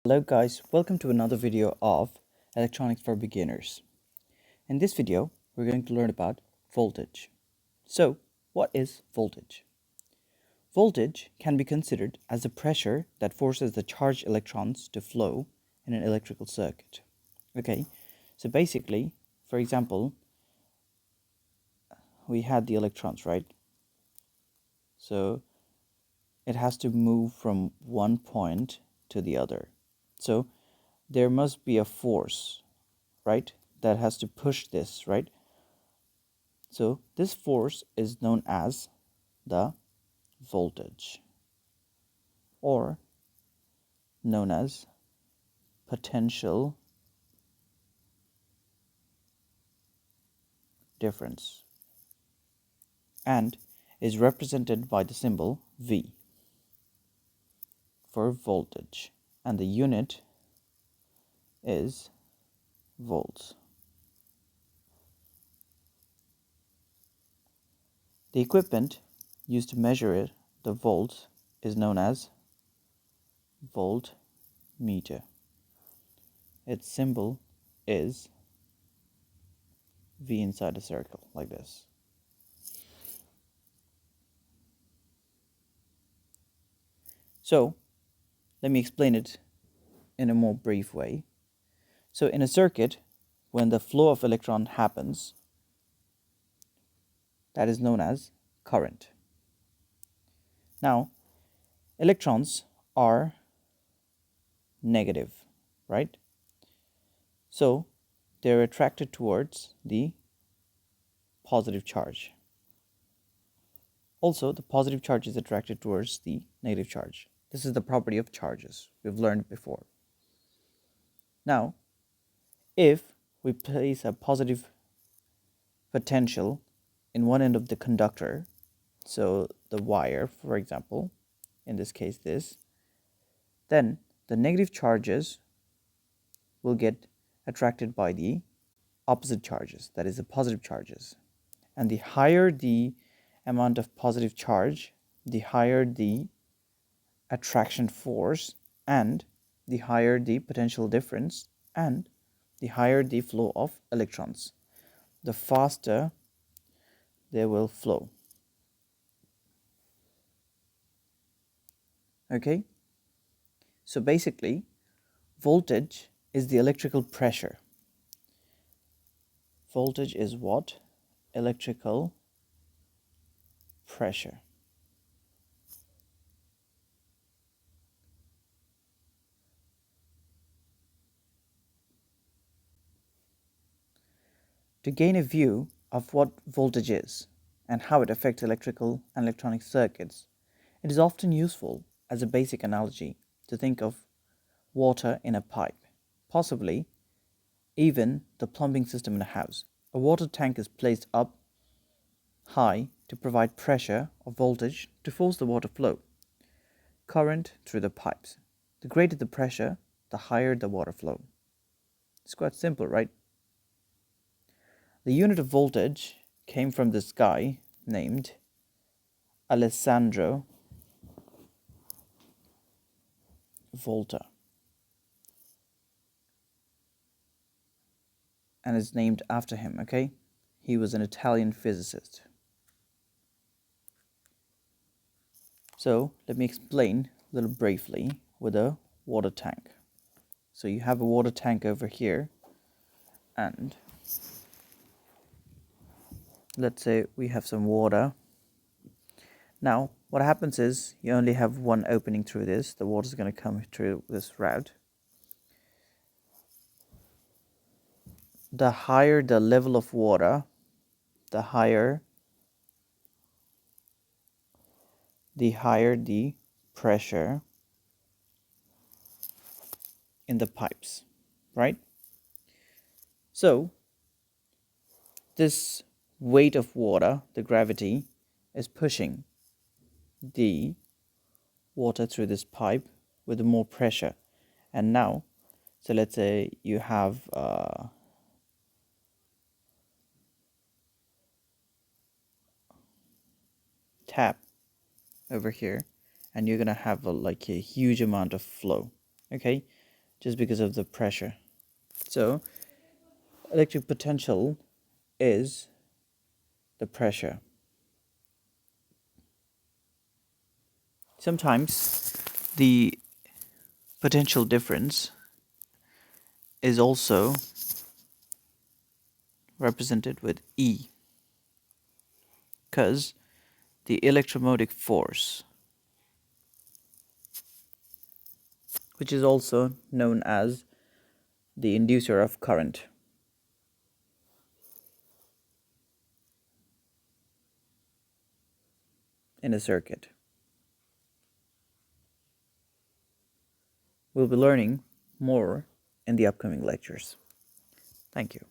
Hello guys, welcome to another video of Electronics for Beginners. In this video, we're going to learn about voltage. So, what is voltage? Voltage can be considered as the pressure that forces the charged electrons to flow in an electrical circuit. Okay, so basically, for example, we had the electrons, right? So, it has to move from one point to the other. So, there must be a force, right, that has to push this, right? So this force is known as the voltage, or known as potential difference, and is represented by the symbol V for voltage, and the unit is volts. The equipment used to measure it, the volts, is known as voltmeter. Its symbol is V inside a circle, like this. So, let me explain it in a more brief way. So, in a circuit, when the flow of electron happens, that is known as current. Now, electrons are negative, right? So, they're attracted towards the positive charge. Also, the positive charge is attracted towards the negative charge. This is the property of charges we've learned before. Now, if we place a positive potential in one end of the conductor, so the wire, for example, in this case this, then the negative charges will get attracted by the opposite charges, that is the positive charges. And the higher the amount of positive charge, the higher the attraction force, and the higher the potential difference, and the higher the flow of electrons, the faster they will flow. Okay? So basically, voltage is the electrical pressure. Voltage is what? Electrical pressure. To gain a view of what voltage is and how it affects electrical and electronic circuits, it is often useful as a basic analogy to think of water in a pipe, possibly even the plumbing system in a house. A water tank is placed up high to provide pressure or voltage to force the water flow, current through the pipes. The greater the pressure, the higher the water flow. It's quite simple, right? The unit of voltage came from this guy named Alessandro Volta, and is named after him, okay? He was an Italian physicist. So let me explain a little briefly with a water tank. So you have a water tank over here, and let's say we have some water. Now what happens is you only have one opening through this. The water is going to come through this route. The higher the level of water, the higher the pressure in the pipes, right? So this weight of water, the gravity, is pushing the water through this pipe with more pressure. And now, so let's say you have tap over here, and you're gonna have like a huge amount of flow. Okay, just because of the pressure. So electric potential is the pressure. Sometimes the potential difference is also represented with E, because the electromotive force, which is also known as the inducer of current, in a circuit. We'll be learning more in the upcoming lectures. Thank you.